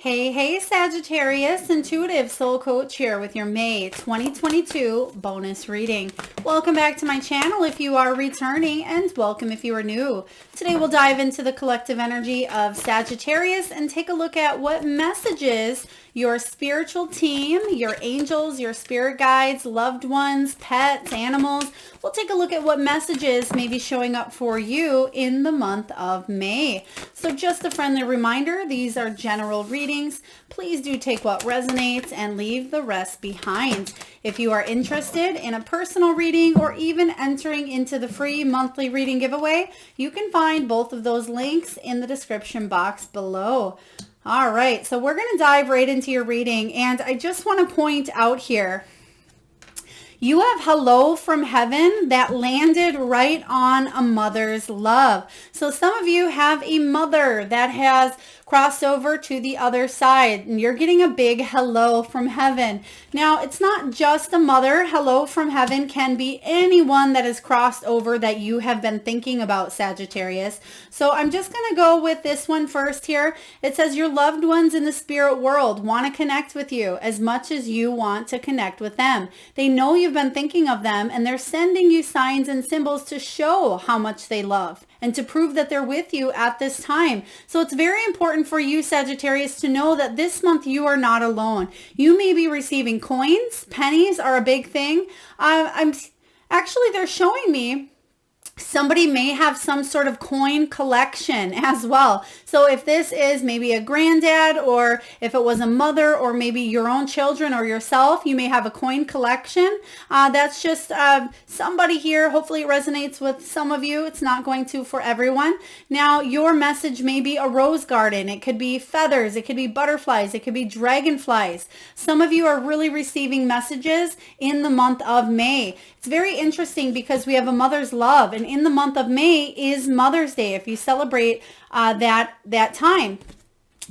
Hey, Sagittarius, Intuitive Soul Coach here with your May 2022 bonus reading. Welcome back to my channel if you are returning, and welcome if you are new. Today we'll dive into the collective energy of Sagittarius and take a look at what messages your spiritual team, your angels, your spirit guides, loved ones, pets, animals. We'll take a look at what messages may be showing up for you in the month of May. So just a friendly reminder, these are general readings. Please do take what resonates and leave the rest behind. If you are interested in a personal reading or even entering into the free monthly reading giveaway, you can find both of those links in the description box below. All right, so we're going to dive right into your reading, and I just want to point out here, you have hello from heaven that landed right on a mother's love. So some of you have a mother that has crossed over to the other side, and you're getting a big hello from heaven. Now, it's not just a mother. Hello from heaven can be anyone that has crossed over that you have been thinking about, Sagittarius. So I'm just going to go with this one first here. It says your loved ones in the spirit world want to connect with you as much as you want to connect with them. They know you've been thinking of them, and they're sending you signs and symbols to show how much they love and to prove that they're with you at this time. So it's very important for you, Sagittarius, to know that this month you are not alone. You may be receiving coins. Pennies are a big thing. They're showing me somebody may have some sort of coin collection as well. So if this is maybe a granddad, or if it was a mother, or maybe your own children or yourself, you may have a coin collection. That's just somebody here. Hopefully it resonates with some of you. It's not going to for everyone. Now, your message may be a rose garden. It could be feathers. It could be butterflies. It could be dragonflies. Some of you are really receiving messages in the month of May. It's very interesting because we have a mother's love, and in the month of May is Mother's Day if you celebrate that time.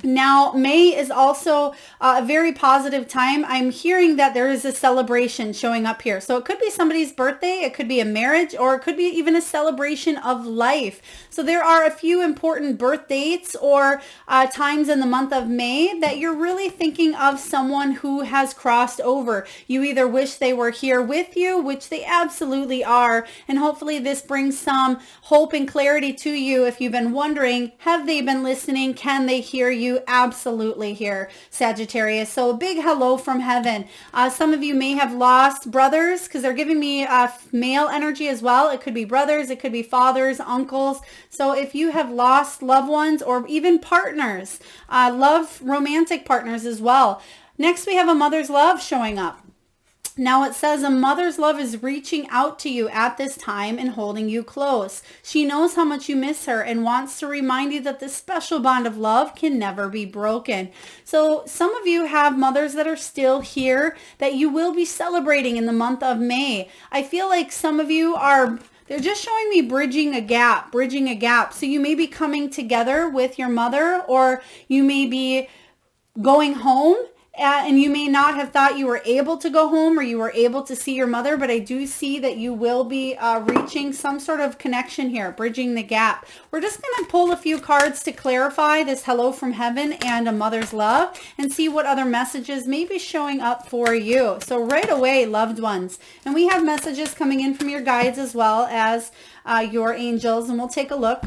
Now, May is also a very positive time. I'm hearing that there is a celebration showing up here. So it could be somebody's birthday, it could be a marriage, or it could be even a celebration of life. So there are a few important birth dates or times in the month of May that you're really thinking of someone who has crossed over. You either wish they were here with you, which they absolutely are, and hopefully this brings some hope and clarity to you if you've been wondering, have they been listening? Can they hear you? Absolutely here, Sagittarius. So a big hello from heaven. Some of you may have lost brothers because they're giving me male energy as well. It could be brothers, it could be fathers, uncles. So if you have lost loved ones or even partners, love romantic partners as well. Next, we have a mother's love showing up. Now it says a mother's love is reaching out to you at this time and holding you close. She knows how much you miss her and wants to remind you that this special bond of love can never be broken. So some of you have mothers that are still here that you will be celebrating in the month of May. I feel like some of you they're just showing me bridging a gap. So you may be coming together with your mother, or you may be going home. And you may not have thought you were able to go home or you were able to see your mother, but I do see that you will be reaching some sort of connection here, bridging the gap. We're just going to pull a few cards to clarify this hello from heaven and a mother's love and see what other messages may be showing up for you. So right away, loved ones. And we have messages coming in from your guides as well as your angels, and we'll take a look.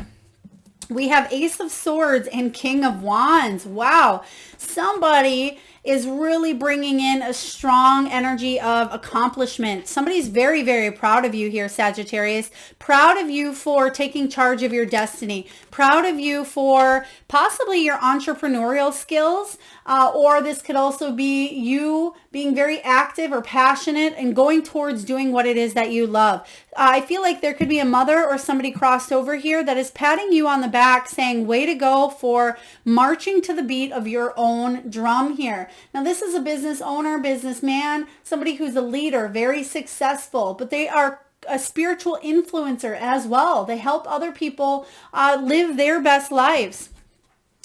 We have Ace of Swords and King of Wands. Wow. Somebody is really bringing in a strong energy of accomplishment. Somebody's very, very proud of you here, Sagittarius. Proud of you for taking charge of your destiny. Proud of you for possibly your entrepreneurial skills, or this could also be you being very active or passionate and going towards doing what it is that you love. I feel like there could be a mother or somebody crossed over here that is patting you on the back saying, way to go for marching to the beat of your own drum here. Now, this is a business owner, businessman, somebody who's a leader, very successful, but they are a spiritual influencer as well. They help other people live their best lives.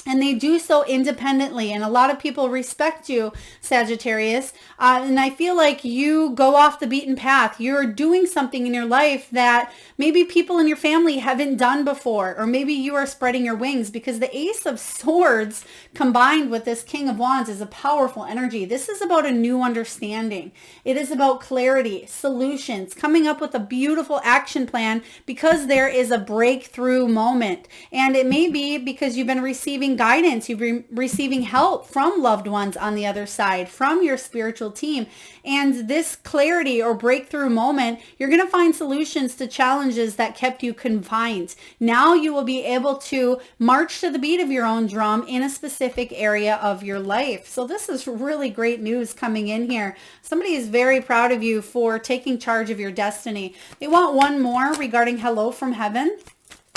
And they do so independently. And a lot of people respect you, Sagittarius. And I feel like you go off the beaten path. You're doing something in your life that maybe people in your family haven't done before. Or maybe you are spreading your wings, because the Ace of Swords combined with this King of Wands is a powerful energy. This is about a new understanding. It is about clarity, solutions, coming up with a beautiful action plan, because there is a breakthrough moment. And it may be because you've been receiving guidance, you've been receiving help from loved ones on the other side, from your spiritual team. And this clarity or breakthrough moment, you're going to find solutions to challenges that kept you confined. Now you will be able to march to the beat of your own drum in a specific area of your life. So this is really great news coming in here. Somebody is very proud of you for taking charge of your destiny. They want one more regarding hello from heaven,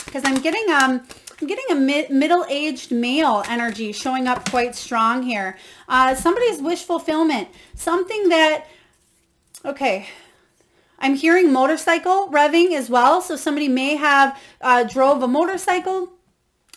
because I'm getting a middle-aged male energy showing up quite strong here. Somebody's wish fulfillment. Something that, okay, I'm hearing motorcycle revving as well. So somebody may have drove a motorcycle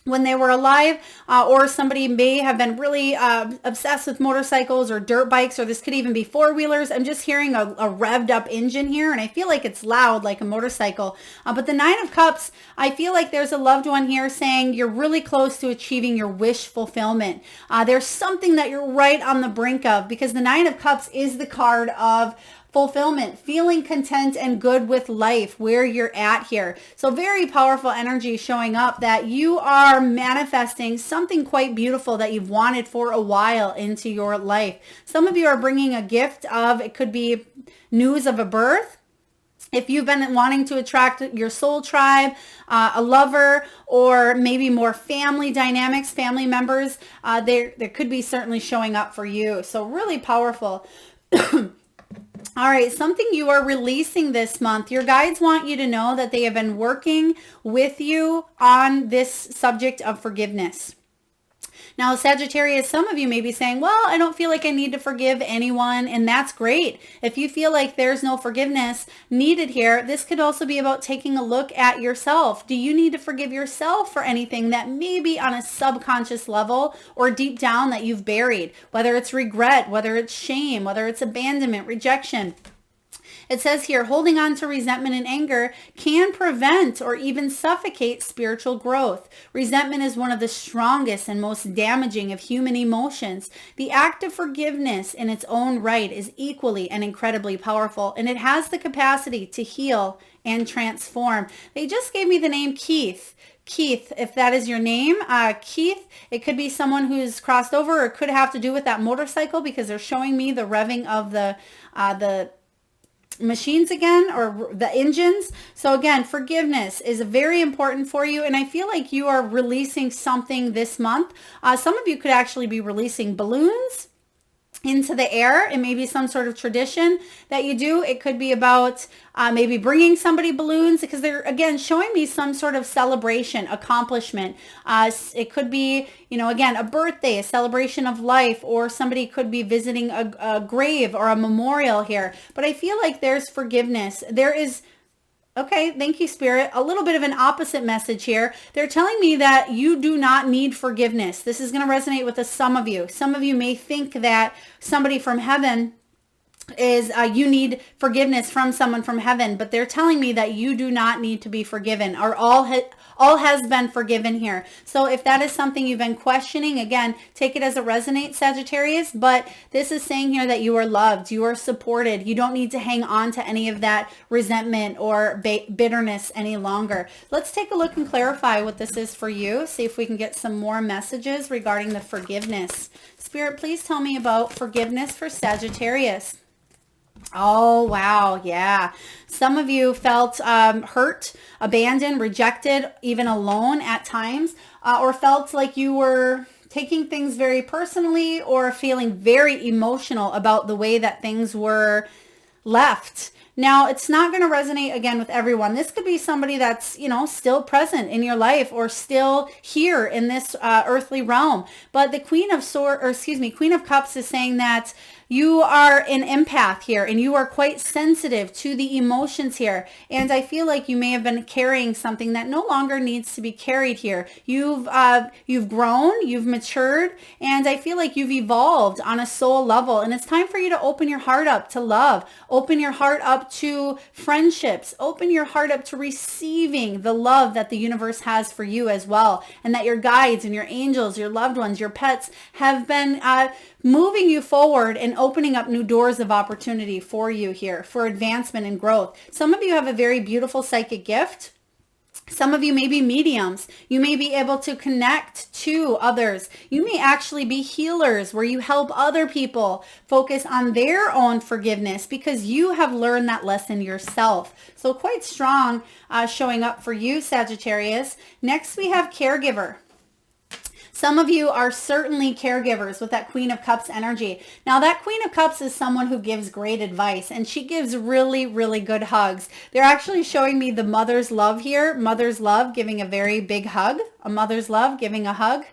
when they were alive, or somebody may have been really obsessed with motorcycles or dirt bikes, or this could even be four-wheelers. I'm just hearing a revved up engine here, and I feel like it's loud like a motorcycle. But the Nine of Cups, I feel like there's a loved one here saying you're really close to achieving your wish fulfillment. There's something that you're right on the brink of, because the Nine of Cups is the card of fulfillment, feeling content and good with life where you're at here. So very powerful energy showing up that you are manifesting something quite beautiful that you've wanted for a while into your life. Some of you are bringing a gift of, it could be news of a birth. If you've been wanting to attract your soul tribe, a lover, or maybe more family dynamics, family members, there could be certainly showing up for you. So really powerful. All right, something you are releasing this month. Your guides want you to know that they have been working with you on this subject of forgiveness. Now, Sagittarius, some of you may be saying, well, I don't feel like I need to forgive anyone, and that's great. If you feel like there's no forgiveness needed here, this could also be about taking a look at yourself. Do you need to forgive yourself for anything that may be on a subconscious level or deep down that you've buried, whether it's regret, whether it's shame, whether it's abandonment, rejection? It says here, holding on to resentment and anger can prevent or even suffocate spiritual growth. Resentment is one of the strongest and most damaging of human emotions. The act of forgiveness in its own right is equally and incredibly powerful, and it has the capacity to heal and transform. They just gave me the name Keith. Keith, if that is your name, Keith, it could be someone who's crossed over, or it could have to do with that motorcycle, because they're showing me the revving of the machines again, or the engines. So again, forgiveness is very important for you, and I feel like you are releasing something this month. Some of you could actually be releasing balloons into the air. It may be some sort of tradition that you do. It could be about maybe bringing somebody balloons, because they're again showing me some sort of celebration, accomplishment. It could be, again, a birthday, a celebration of life, or somebody could be visiting a grave or a memorial here. But I feel like there's forgiveness. There is, okay, thank you, Spirit. A little bit of an opposite message here. They're telling me that you do not need forgiveness. This is going to resonate with some of you. Some of you may think that somebody from heaven is you need forgiveness from someone from heaven, but they're telling me that you do not need to be forgiven, or all has been forgiven here. So if that is something you've been questioning, again, take it as it resonates, Sagittarius. But this is saying here that you are loved, you are supported. You don't need to hang on to any of that resentment or bitterness any longer. Let's take a look and clarify what this is for you. See if we can get some more messages regarding the forgiveness. Spirit, please tell me about forgiveness for Sagittarius. Oh, wow. Yeah. Some of you felt hurt, abandoned, rejected, even alone at times, or felt like you were taking things very personally, or feeling very emotional about the way that things were left. Now, it's not going to resonate again with everyone. This could be somebody that's, still present in your life or still here in this earthly realm. But the Queen of Cups is saying that you are an empath here and you are quite sensitive to the emotions here. And I feel like you may have been carrying something that no longer needs to be carried here. You've grown, you've matured, and I feel like you've evolved on a soul level. And it's time for you to open your heart up to love, open your heart up to friendships, open your heart up to receiving the love that the universe has for you as well. And that your guides and your angels, your loved ones, your pets have been moving you forward and opening up new doors of opportunity for you here for advancement and growth. Some of you have a very beautiful psychic gift. Some of you may be mediums. You may be able to connect to others. You may actually be healers where you help other people focus on their own forgiveness because you have learned that lesson yourself. So quite strong showing up for you, Sagittarius. Next, we have caregiver. Some of you are certainly caregivers with that Queen of Cups energy. Now that Queen of Cups is someone who gives great advice and she gives really, really good hugs. They're actually showing me the mother's love here. Mother's love giving a very big hug. A mother's love giving a hug.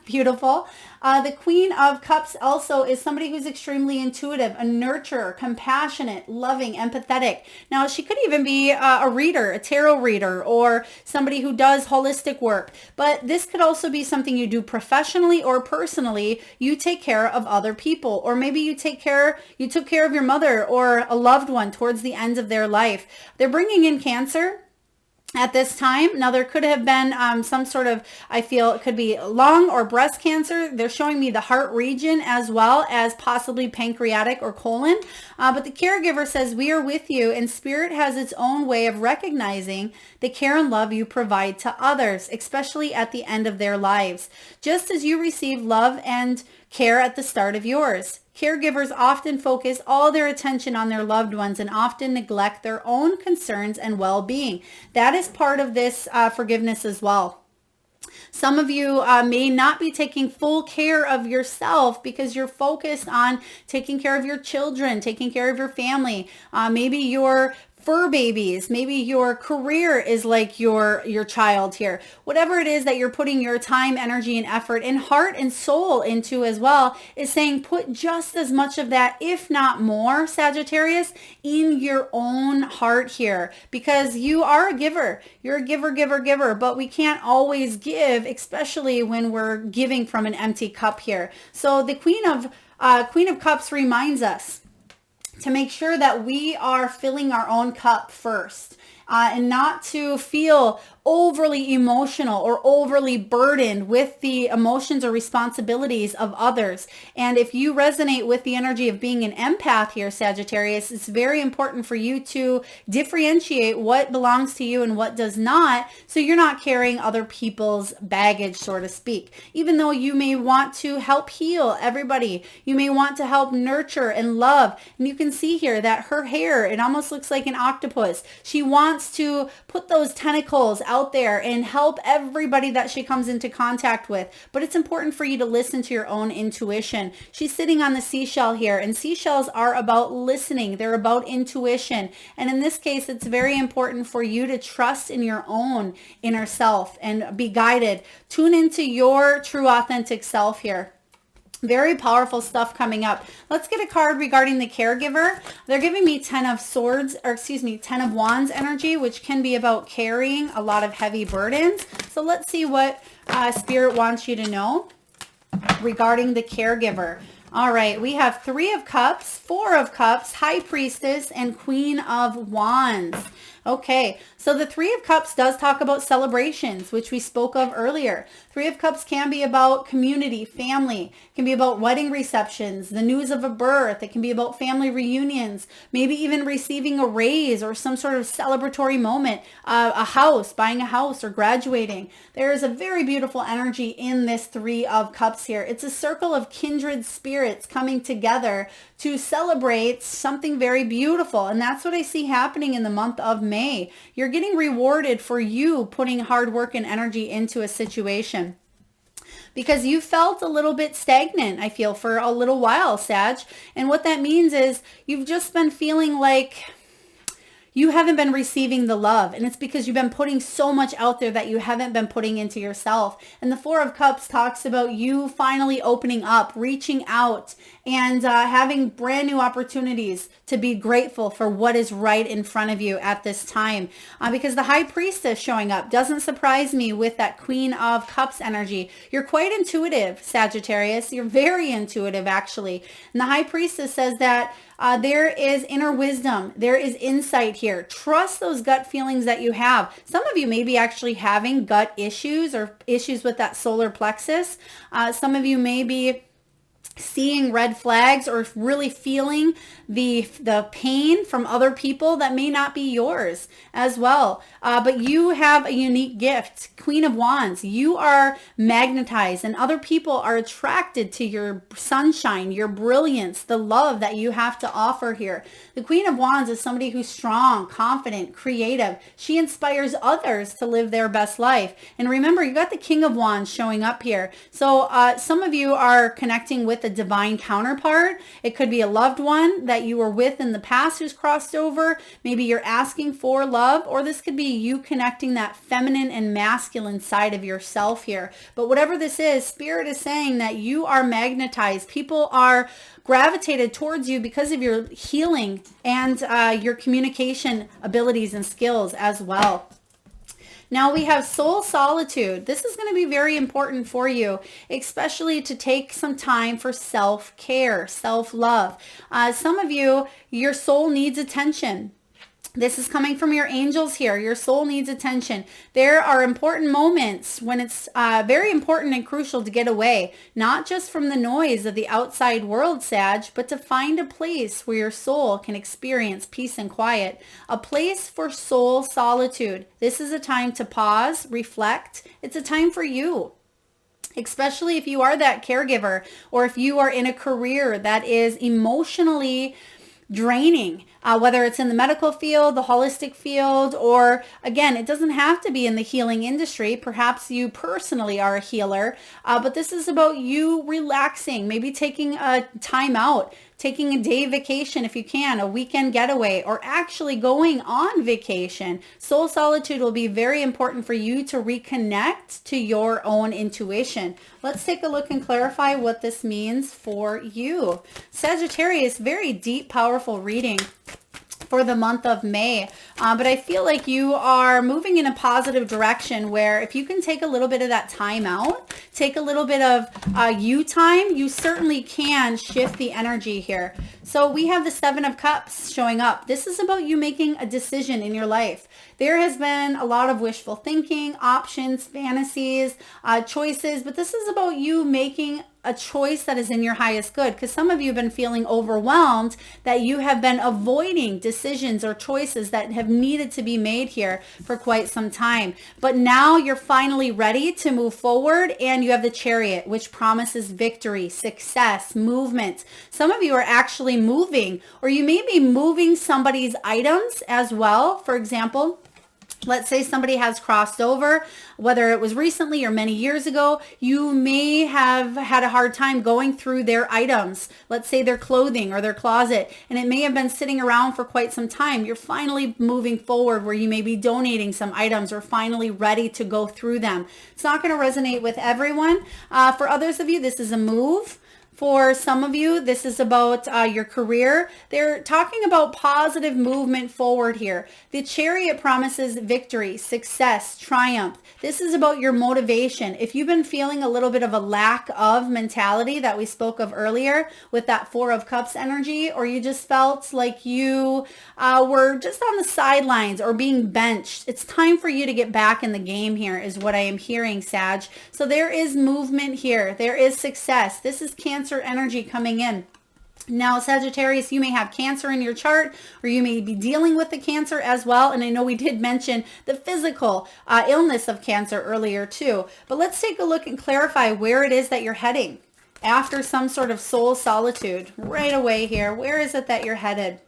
Beautiful. The Queen of Cups also is somebody who's extremely intuitive, a nurturer, compassionate, loving, empathetic. Now, she could even be a reader, a tarot reader, or somebody who does holistic work. But this could also be something you do professionally or personally. You take care of other people, or maybe you took care of your mother or a loved one towards the end of their life. They're bringing in Cancer at this time. Now, there could have been some sort of, I feel it could be lung or breast cancer. They're showing me the heart region as well as possibly pancreatic or colon. But the caregiver says, we are with you, and Spirit has its own way of recognizing the care and love you provide to others, especially at the end of their lives, just as you receive love and care at the start of yours. Caregivers often focus all their attention on their loved ones and often neglect their own concerns and well-being. That is part of this forgiveness as well. Some of you may not be taking full care of yourself because you're focused on taking care of your children, taking care of your family. Maybe your fur babies, maybe your career is like your child here. Whatever it is that you're putting your time, energy, and effort and heart and soul into as well is saying put just as much of that, if not more, Sagittarius, in your own heart here, because you are a giver. You're a giver, but we can't always give, especially when we're giving from an empty cup here. So the Queen of Cups reminds us to make sure that we are filling our own cup first and not to feel overly emotional or overly burdened with the emotions or responsibilities of others. And if you resonate with the energy of being an empath here, Sagittarius, it's very important for you to differentiate what belongs to you and what does not, so you're not carrying other people's baggage, so to speak. Even though you may want to help heal everybody, you may want to help nurture and love. And you can see here that her hair, it almost looks like an octopus. She wants to put those tentacles out there and help everybody that she comes into contact with. But it's important for you to listen to your own intuition. She's sitting on the seashell here, and seashells are about listening. They're about intuition. And in this case, it's very important for you to trust in your own inner self and be guided. Tune into your true authentic self here. Very powerful stuff coming up. Let's get a card regarding the caregiver. They're giving me 10 of Wands energy, which can be about carrying a lot of heavy burdens. So let's see what Spirit wants you to know regarding the caregiver. All right, we have 3 of Cups, 4 of Cups, High Priestess, and Queen of Wands. Okay, so the 3 of Cups does talk about celebrations, which we spoke of earlier. 3 of Cups can be about community, family. It can be about wedding receptions, the news of a birth. It can be about family reunions, maybe even receiving a raise or some sort of celebratory moment, a house, buying a house, or graduating. There is a very beautiful energy in this 3 of Cups here. It's a circle of kindred spirits coming together to celebrate something very beautiful. And that's what I see happening in the month of May. You're getting rewarded for you putting hard work and energy into a situation, because you felt a little bit stagnant, I feel, for a little while, Sag. And what that means is you've just been feeling like you haven't been receiving the love, and it's because you've been putting so much out there that you haven't been putting into yourself. And the Four of Cups talks about you finally opening up, reaching out, and having brand new opportunities to be grateful for what is right in front of you at this time. Because the High Priestess showing up doesn't surprise me with that Queen of Cups energy. You're quite intuitive, Sagittarius. You're very intuitive, actually. And the High Priestess says that there is inner wisdom. There is insight here. Trust those gut feelings that you have. Some of you may be actually having gut issues or issues with that solar plexus. Some of you may be seeing red flags or really feeling the pain from other people that may not be yours as well. But you have a unique gift. Queen of Wands, you are magnetized and other people are attracted to your sunshine, your brilliance, the love that you have to offer here. The Queen of Wands is somebody who's strong, confident, creative. She inspires others to live their best life. And remember, you got the King of Wands showing up here. So some of you are connecting with a divine counterpart. It could be a loved one that you were with in the past who's crossed over. Maybe you're asking for love, or this could be you connecting that feminine and masculine side of yourself here. But whatever this is, Spirit is saying that you are magnetized. People are gravitated towards you because of your healing and your communication abilities and skills as well. Now we have soul solitude. This is going to be very important for you, especially to take some time for self-care, self-love. Some of you, your soul needs attention. This is coming from your angels here. Your soul needs attention. There are important moments when it's very important and crucial to get away, not just from the noise of the outside world, Sag, but to find a place where your soul can experience peace and quiet. A place for soul solitude. This is a time to pause, reflect. It's a time for you. Especially if you are that caregiver or if you are in a career that is emotionally draining, whether it's in the medical field, the holistic field, or again, it doesn't have to be in the healing industry. Perhaps you personally are a healer, but this is about you relaxing, maybe taking a time out, taking a day vacation if you can, a weekend getaway, or actually going on vacation. Soul solitude will be very important for you to reconnect to your own intuition. Let's take a look and clarify what this means for you. Sagittarius, very deep, powerful reading for the month of May. But I feel like you are moving in a positive direction where if you can take a little bit of that time out, take a little bit of you time, you certainly can shift the energy here. So we have the Seven of Cups showing up. This is about you making a decision in your life. There has been a lot of wishful thinking, options, fantasies, choices, but this is about you making a choice that is in your highest good, because some of you have been feeling overwhelmed that you have been avoiding decisions or choices that have needed to be made here for quite some time. But now you're finally ready to move forward, and you have the Chariot, which promises victory, success, movement. Some of you are actually moving, or you may be moving somebody's items as well. For example, let's say somebody has crossed over, whether it was recently or many years ago, you may have had a hard time going through their items. Let's say their clothing or their closet, and it may have been sitting around for quite some time. You're finally moving forward where you may be donating some items or finally ready to go through them. It's not going to resonate with everyone. For others of you, this is a move. For some of you, this is about your career. They're talking about positive movement forward here. The Chariot promises victory, success, triumph. This is about your motivation. If you've been feeling a little bit of a lack of mentality that we spoke of earlier with that Four of Cups energy, or you just felt like you were just on the sidelines or being benched, it's time for you to get back in the game here is what I am hearing, Sag. So there is movement here. There is success. This is Cancer energy coming in. Now, Sagittarius, you may have Cancer in your chart, or you may be dealing with the Cancer as well. And I know we did mention the physical illness of Cancer earlier too. But let's take a look and clarify where it is that you're heading after some sort of soul solitude right away here. Where is it that you're headed?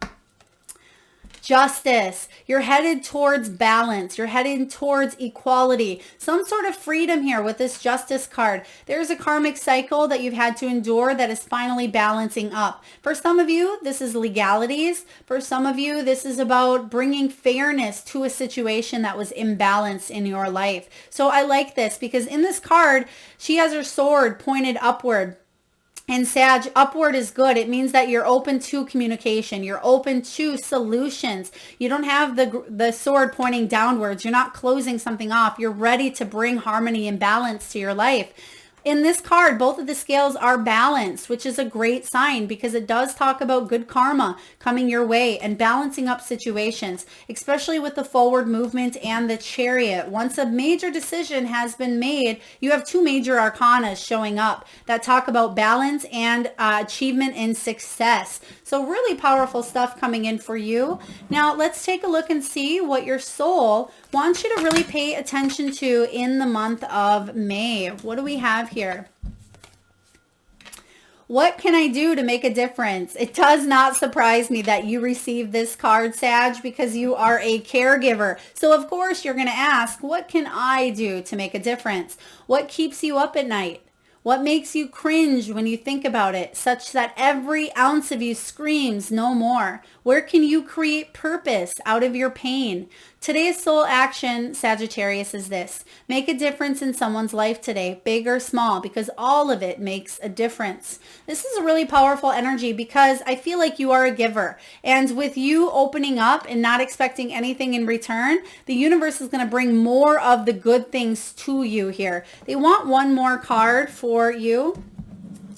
justice. You're headed towards balance. You're headed towards equality. Some sort of freedom here with this justice card. There's a karmic cycle that you've had to endure that is finally balancing up. For some of you, this is legalities. For some of you, this is about bringing fairness to a situation that was imbalanced in your life. So I like this because in this card, she has her sword pointed upward. And Sag, upward is good. It means that you're open to communication. You're open to solutions. You don't have the sword pointing downwards. You're not closing something off. You're ready to bring harmony and balance to your life. In this card, both of the scales are balanced, which is a great sign because it does talk about good karma coming your way and balancing up situations, especially with the forward movement and the Chariot. Once a major decision has been made, you have two major arcana showing up that talk about balance and achievement and success. So really powerful stuff coming in for you. Now let's take a look and see what your soul wants you to really pay attention to in the month of May. What do we have here? What can I do to make a difference? It does not surprise me that you received this card, Sag, because you are a caregiver. So of course you're going to ask, what can I do to make a difference? What keeps you up at night? What makes you cringe when you think about it, such that every ounce of you screams no more? Where can you create purpose out of your pain? Today's soul action, Sagittarius, is this. Make a difference in someone's life today, big or small, because all of it makes a difference. This is a really powerful energy because I feel like you are a giver. And with you opening up and not expecting anything in return, the universe is going to bring more of the good things to you here. They want one more card for you.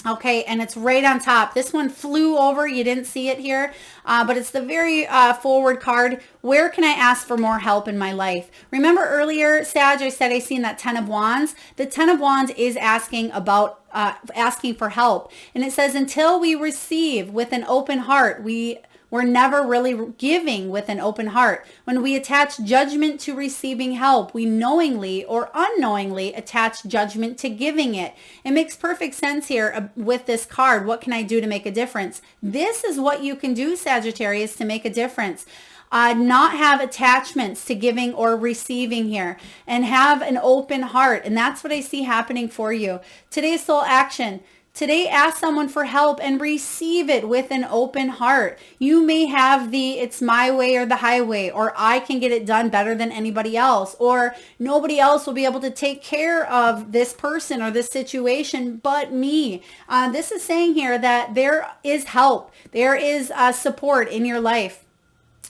Okay, and it's right on top. This one flew over. You didn't see it here, but it's the very forward card. Where can I ask for more help in my life? Remember earlier, Sag, I said I seen that 10 of Wands. The 10 of Wands is asking about asking for help. And it says, until we receive with an open heart, we're never really giving with an open heart. When we attach judgment to receiving help, we knowingly or unknowingly attach judgment to giving it. It makes perfect sense here with this card. What can I do to make a difference? This is what you can do, Sagittarius, to make a difference. Not have attachments to giving or receiving here and have an open heart. And that's what I see happening for you. Today's soul action. Today, ask someone for help and receive it with an open heart. You may have the it's my way or the highway, or I can get it done better than anybody else, or nobody else will be able to take care of this person or this situation but me. This is saying here that there is help. There is support in your life.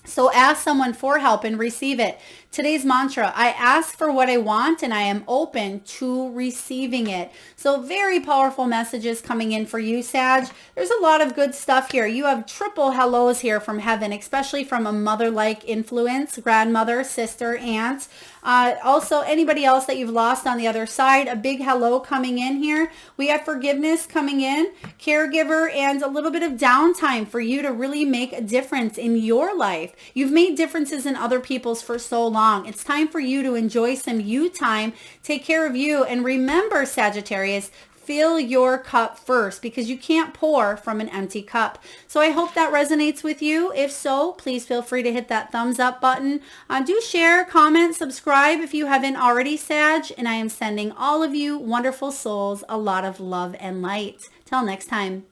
So ask someone for help and receive it. Today's mantra, I ask for what I want and I am open to receiving it. So very powerful messages coming in for you, Sag. There's a lot of good stuff here. You have triple hellos here from heaven, especially from a mother-like influence, grandmother, sister, aunt. Also, anybody else that you've lost on the other side, a big hello coming in here. We have forgiveness coming in, caregiver, and a little bit of downtime for you to really make a difference in your life. You've made differences in other people's for so long. It's time for you to enjoy some you time, take care of you, and remember, Sagittarius, fill your cup first because you can't pour from an empty cup. So I hope that resonates with you. If so, please feel free to hit that thumbs up button. Do share, comment, subscribe if you haven't already, Sag. And I am sending all of you wonderful souls a lot of love and light. Till next time.